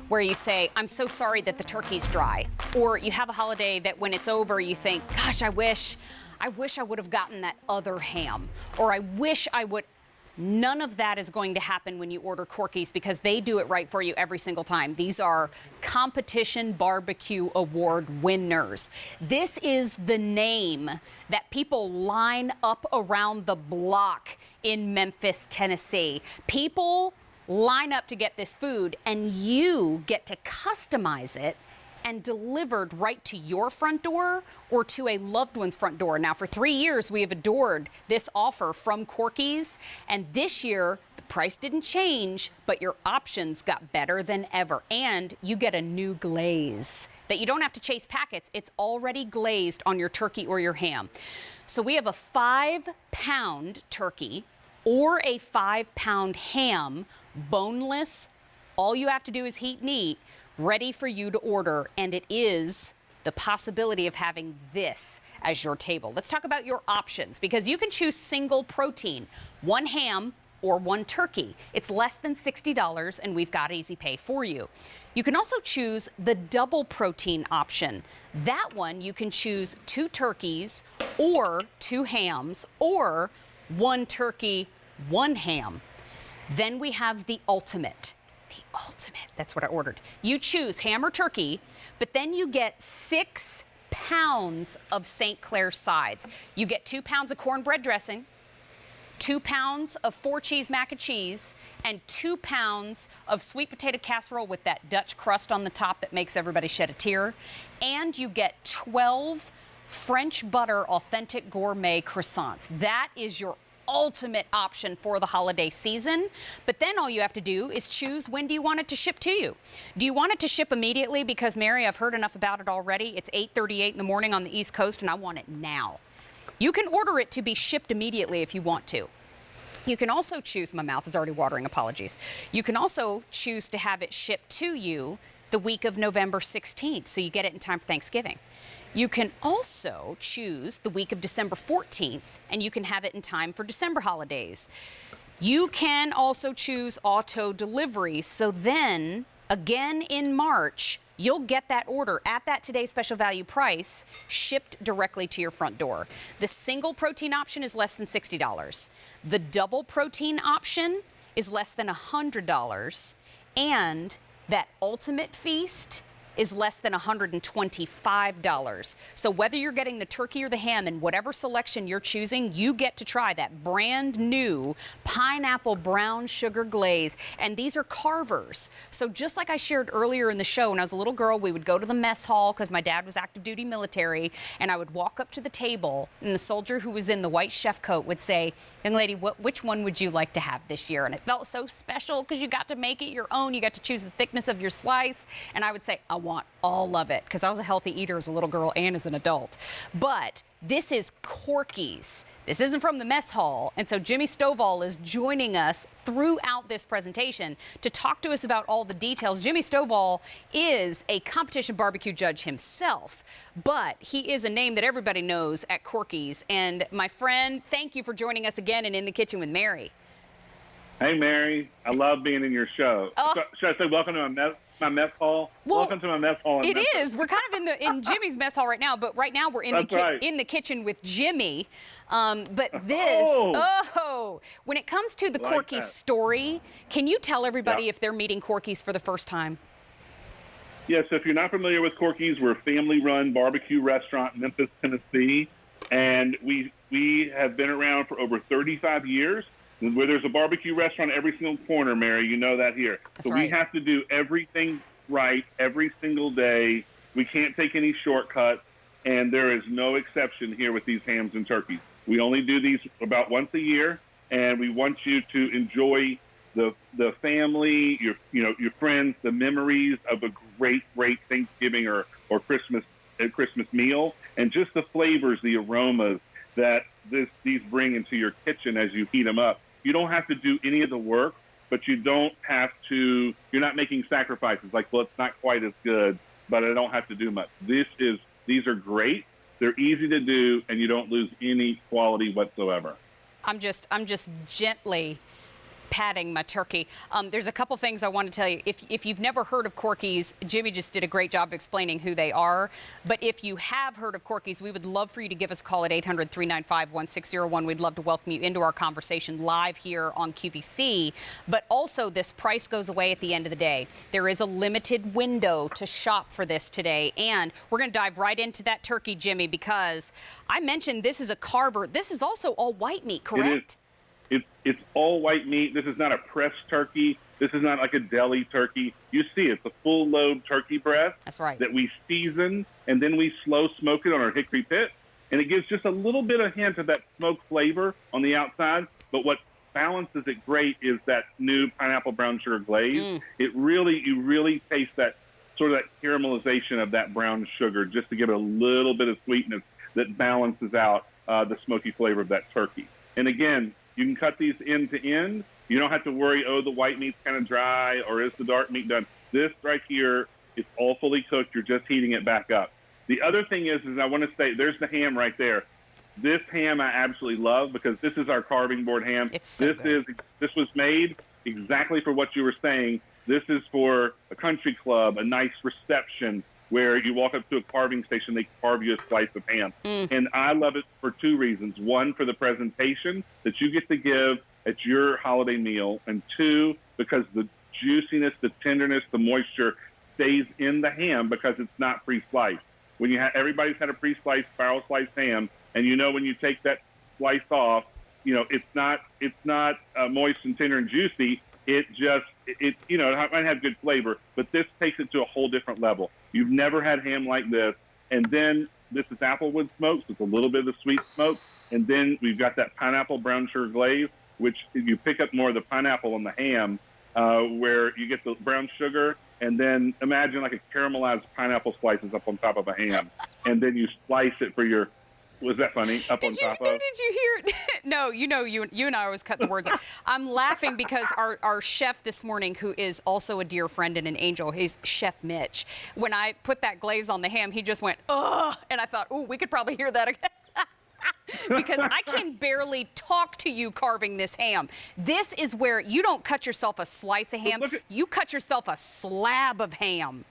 where you say, I'm so sorry that the turkey's dry. Or you have a holiday that when it's over, you think, gosh, I wish I would have gotten that other ham. Or I wish I would. None of that is going to happen when you order Corky's because they do it right for you every single time. These are competition barbecue award winners. This is the name that people line up around the block in Memphis, Tennessee. People line up to get this food and you get to customize it and delivered right to your front door or to a loved one's front door. Now, for 3 years, we have adored this offer from Corky's, and this year, the price didn't change, but your options got better than ever, and you get a new glaze that you don't have to chase packets. It's already glazed on your turkey or your ham. So we have a 5-pound turkey or a 5-pound ham, boneless. All you have to do is heat and eat, ready for you to order, and it is the possibility of having this as your table. Let's talk about your options, because you can choose single protein, 1 ham or 1 turkey. It's less than $60, and we've got easy pay for you. You can also choose the double protein option. That one, you can choose 2 turkeys or 2 hams or 1 turkey, 1 ham. Then we have the ultimate. The ultimate, that's what I ordered. You choose ham or turkey, but then you get 6 pounds of St. Clair sides. You get 2 pounds of cornbread dressing, 2 pounds of 4-cheese mac and cheese, and 2 pounds of sweet potato casserole with that Dutch crust on the top that makes everybody shed a tear. And you get 12 French butter authentic gourmet croissants. That is your ultimate option for the holiday season. But then all you have to do is choose, when do you want it to ship to you? Do you want it to ship immediately? Because, Mary, I've heard enough about it already. It's 8:38 in the morning on the East Coast, and I want it now. You can order it to be shipped immediately if you want to. You can also choose, my mouth is already watering, apologies. You can also choose to have it shipped to you the week of November 16th, so you get it in time for Thanksgiving. You can also choose the week of December 14th, and you can have it in time for December holidays. You can also choose auto delivery, so then, again in March, you'll get that order at that today's special value price shipped directly to your front door. The single protein option is less than $60. The double protein option is less than $100. And that ultimate feast is less than $125. So whether you're getting the turkey or the ham in whatever selection you're choosing, you get to try that brand new pineapple brown sugar glaze. And these are carvers. So just like I shared earlier in the show, when I was a little girl, we would go to the mess hall because my dad was active duty military, and I would walk up to the table, and the soldier who was in the white chef coat would say, young lady, which one would you like to have this year? And it felt so special because you got to make it your own. You got to choose the thickness of your slice. And I would say, I want all of it, because I was a healthy eater as a little girl and as an adult. But this is Corky's. This isn't from the mess hall. And so Jimmy Stovall is joining us throughout this presentation to talk to us about all the details. Jimmy Stovall is a competition barbecue judge himself, but he is a name that everybody knows at Corky's. And my friend, thank you for joining us again and In the Kitchen with Mary. Hey, Mary. I love being in your show. Should I say welcome to my mess hall? Well, welcome to my mess hall. It is. We're kind of in Jimmy's mess hall right now, but right now we're in the kitchen with Jimmy. But this, when it comes to the Corky's story, can you tell everybody if they're meeting Corky's for the first time? Yes, if you're not familiar with Corky's, we're a family-run barbecue restaurant in Memphis, Tennessee, and we have been around for over 35 years. Where there's a barbecue restaurant every single corner, Mary, you know that here. That's so right. We have to do everything right every single day. We can't take any shortcuts, and there is no exception here with these hams and turkeys. We only do these about once a year, and we want you to enjoy the family, your friends, the memories of a great Thanksgiving or Christmas meal, and just the flavors, the aromas that these bring into your kitchen as you heat them up. You don't have to do any of the work, but you're not making sacrifices like, well, it's not quite as good, but I don't have to do much. These are great. They're easy to do, and you don't lose any quality whatsoever. I'm just gently patting my turkey. There's a couple things I want to tell you. If you've never heard of Corky's, Jimmy just did a great job explaining who they are. But if you have heard of Corky's, we would love for you to give us a call at 800-395-1601. We'd love to welcome you into our conversation live here on QVC. But also, this price goes away at the end of the day. There is a limited window to shop for this today. And we're going to dive right into that turkey, Jimmy, because I mentioned this is a carver. This is also all white meat, correct? It's all white meat. This is not a pressed turkey. This is not like a deli turkey. You see, it's a full load turkey breast. That's right. That we season, and then we slow smoke it on our hickory pit. And it gives just a little bit of hint of that smoke flavor on the outside. But what balances it great is that new pineapple brown sugar glaze. You really taste that sort of that caramelization of that brown sugar just to give it a little bit of sweetness that balances out the smoky flavor of that turkey. And again, you can cut these end to end. You don't have to worry, oh, the white meat's kind of dry, or is the dark meat done? This right here, it's all fully cooked. You're just heating it back up. The other thing is I want to say, there's the ham right there. This ham I absolutely love because this is our carving board ham. It's so good. This was made exactly for what you were saying. This is for a country club, a nice reception, where you walk up to a carving station, they carve you a slice of ham. And I love it for two reasons. One, for the presentation that you get to give at your holiday meal. And two, because the juiciness, the tenderness, the moisture stays in the ham because it's not pre-sliced. When you everybody's had a pre-sliced, spiral sliced ham, and you know when you take that slice off, it's not moist and tender and juicy. It might have good flavor, but this takes it to a whole different level. You've never had ham like this. And then this is applewood smoke, so it's a little bit of the sweet smoke. And then we've got that pineapple brown sugar glaze, which you pick up more of the pineapple on the ham, where you get the brown sugar. And then imagine like a caramelized pineapple slices up on top of a ham. And then you slice it for your, was that funny? Up on top of? Did you hear it? No, you and I always cut the words out. I'm laughing because our chef this morning, who is also a dear friend and an angel, he's Chef Mitch. When I put that glaze on the ham, he just went, ugh. And I thought, oh, we could probably hear that again. Because I can barely talk to you carving this ham. This is where you don't cut yourself a slice of ham. You cut yourself a slab of ham.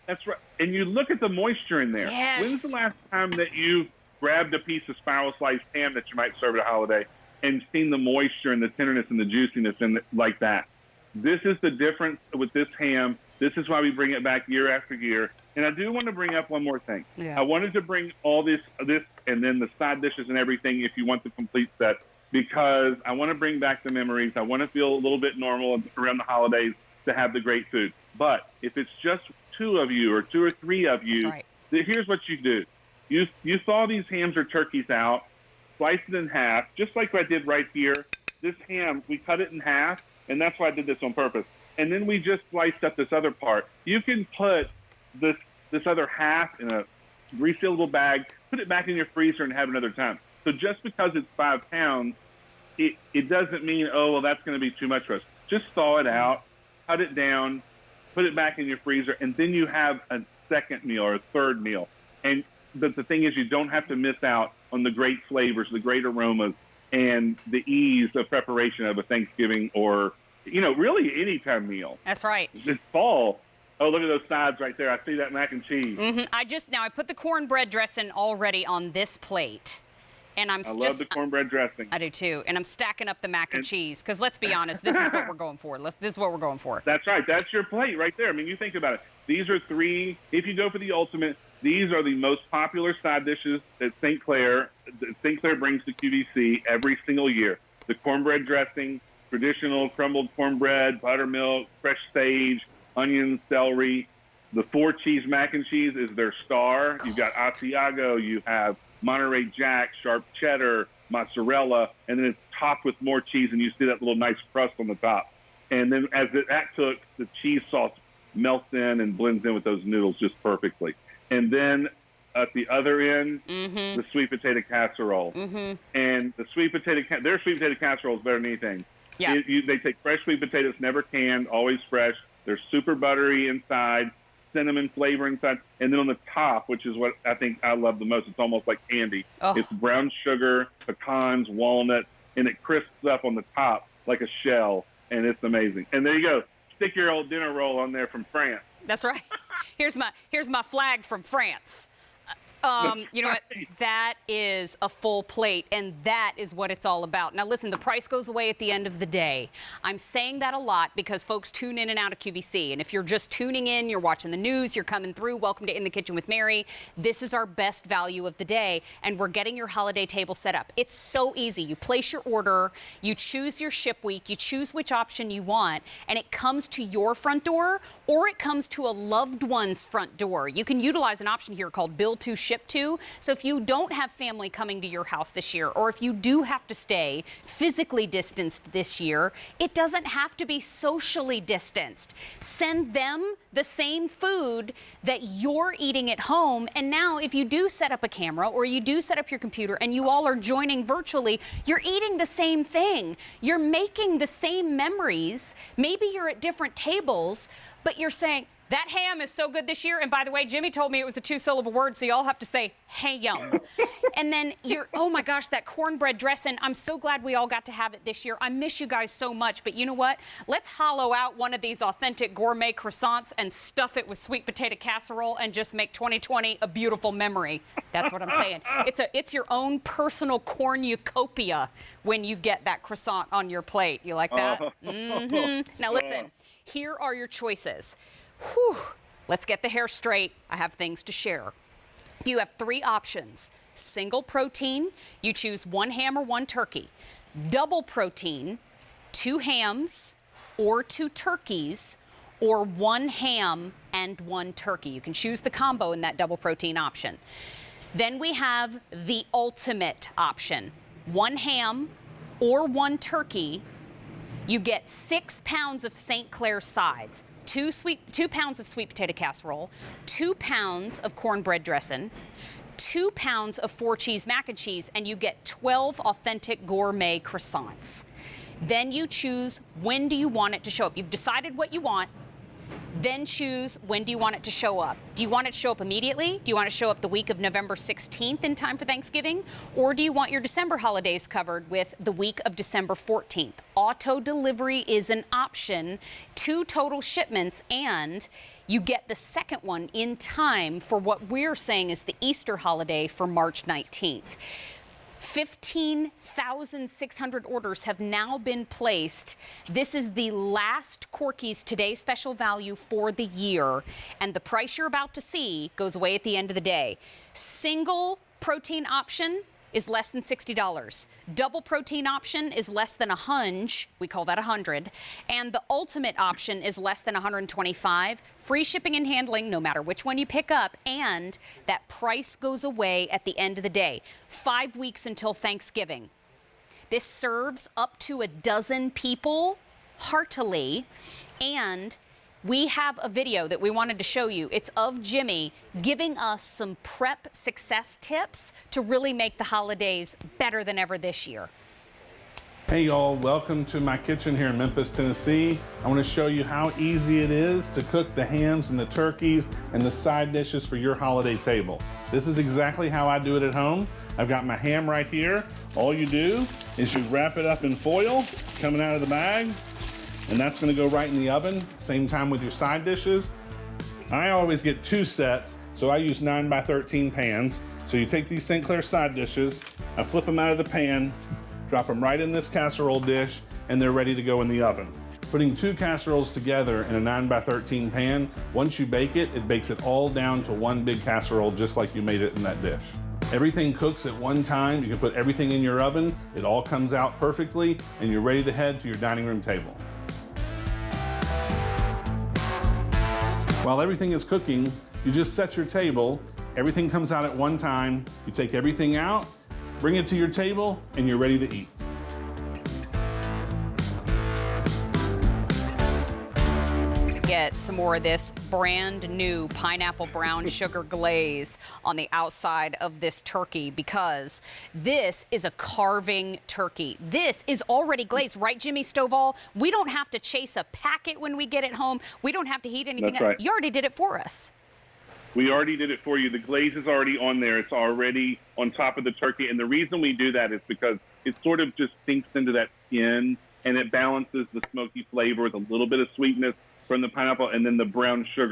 That's right. And you look at the moisture in there. Yes. When's the last time that you grabbed a piece of spiral sliced ham that you might serve at a holiday and seen the moisture and the tenderness and the juiciness in it like that? This is the difference with this ham. This is why we bring it back year after year. And I do want to bring up one more thing. Yeah. I wanted to bring all this and then the side dishes and everything if you want the complete set, because I want to bring back the memories. I want to feel a little bit normal around the holidays to have the great food. But if it's just two of you or two or three of you, that's right, here's what you do. You thaw these hams or turkeys out, slice it in half, just like I did right here. This ham, we cut it in half, and that's why I did this on purpose. And then we just sliced up this other part. You can put this other half in a resealable bag, put it back in your freezer, and have another time. So just because it's 5 pounds, it doesn't mean, oh, well, that's going to be too much for us. Just thaw it out, cut it down, put it back in your freezer, and then you have a second meal or a third meal. And the thing is, you don't have to miss out on the great flavors, the great aromas, and the ease of preparation of a Thanksgiving or, really any time meal. That's right. It's fall. Oh, look at those sides right there. I see that mac and cheese. I put the cornbread dressing already on this plate. And I love the cornbread dressing. I do too. And I'm stacking up the mac and cheese because let's be honest, this is what we're going for. This is what we're going for. That's right. That's your plate right there. I mean, you think about it. These are three. If you go for the ultimate, these are the most popular side dishes that St. Clair brings to QVC every single year. The cornbread dressing, traditional crumbled cornbread, buttermilk, fresh sage, onions, celery. The 4-cheese mac and cheese is their star. You've got Asiago. You have Monterey Jack, sharp cheddar, mozzarella, and then it's topped with more cheese, and you see that little nice crust on the top. And then as that cooks, the cheese sauce melts in and blends in with those noodles just perfectly. And then at the other end, the sweet potato casserole. And the their sweet potato casserole is better than anything. Yeah. They take fresh sweet potatoes, never canned, always fresh. They're super buttery inside, cinnamon flavor inside. And then on the top, which is what I think I love the most, it's almost like candy. Oh. It's brown sugar, pecans, walnuts, and it crisps up on the top like a shell, and it's amazing. And there you go. Stick your old dinner roll on there from France. That's right. Here's my flag from France. You know what? That is a full plate, and that is what it's all about. Now, listen, the price goes away at the end of the day. I'm saying that a lot because folks tune in and out of QVC. And if you're just tuning in, you're watching the news, you're coming through, welcome to In the Kitchen with Mary. This is our best value of the day, and we're getting your holiday table set up. It's so easy. You place your order, you choose your ship week, you choose which option you want, and it comes to your front door or it comes to a loved one's front door. You can utilize an option here called Bill to Ship To. So if you don't have family coming to your house this year, or if you do have to stay physically distanced this year, it doesn't have to be socially distanced. Send them the same food that you're eating at home. And now if you do set up a camera or you do set up your computer and you all are joining virtually, you're eating the same thing. You're making the same memories. Maybe you're at different tables, but you're saying, that ham is so good this year. And by the way, Jimmy told me it was a 2-syllable word, so y'all have to say ham. And then oh my gosh, that cornbread dressing. I'm so glad we all got to have it this year. I miss you guys so much. But you know what? Let's hollow out one of these authentic gourmet croissants and stuff it with sweet potato casserole and just make 2020 a beautiful memory. That's what I'm saying. It's your own personal cornucopia when you get that croissant on your plate. You like that? Mm-hmm. Now listen, here are your choices. Whew. Let's get the hair straight. I have things to share. You have 3 options. Single protein, you choose 1 ham or 1 turkey. Double protein, 2 hams or 2 turkeys, or 1 ham and 1 turkey. You can choose the combo in that double protein option. Then we have the ultimate option. 1 ham or 1 turkey. You get 6 pounds of St. Clair sides. 2 pounds of sweet potato casserole, 2 pounds of cornbread dressing, 2 pounds of 4-cheese mac and cheese, and you get 12 authentic gourmet croissants. Then you choose when do you want it to show up. You've decided what you want. Then choose when do you want it to show up. Do you want it to show up immediately? Do you want it to show up the week of November 16th in time for Thanksgiving? Or do you want your December holidays covered with the week of December 14th? Auto delivery is an option, 2 total shipments, and you get the second one in time for what we're saying is the Easter holiday for March 19th. 15,600 orders have now been placed. This is the last Corky's Today special value for the year, and the price you're about to see goes away at the end of the day. Single protein option is less than $60. Double protein option is less than $100. We call that $100. And the ultimate option is less than $125. Free shipping and handling, no matter which one you pick up. And that price goes away at the end of the day. 5 weeks until Thanksgiving. This serves up to 12 people heartily. And we have a video that we wanted to show you. It's of Jimmy giving us some prep success tips to really make the holidays better than ever this year. Hey y'all, welcome to my kitchen here in Memphis, Tennessee. I want to show you how easy it is to cook the hams and the turkeys and the side dishes for your holiday table. This is exactly how I do it at home. I've got my ham right here. All you do is you wrap it up in foil coming out of the bag, and that's gonna go right in the oven, same time with your side dishes. I always get 2 sets, so I use 9x13 pans. So you take these St. Clair side dishes, I flip them out of the pan, drop them right in this casserole dish, and they're ready to go in the oven. Putting 2 casseroles together in a 9x13 pan, once you bake it, it bakes it all down to 1 big casserole just like you made it in that dish. Everything cooks at one time. You can put everything in your oven, it all comes out perfectly, and you're ready to head to your dining room table. While everything is cooking, you just set your table, everything comes out at one time, you take everything out, bring it to your table, and you're ready to eat. Get some more of this brand new pineapple brown sugar glaze on the outside of this turkey, because this is a carving turkey. This is already glazed, right, Jimmy Stovall? We don't have to chase a packet when we get it home. We don't have to heat anything That's up. right. You already did it for us. We already did it for you. The glaze is already on there. It's already on top of the turkey. And the reason we do that is because it sort of just sinks into that skin and it balances the smoky flavor with a little bit of sweetness from the pineapple and then the brown sugar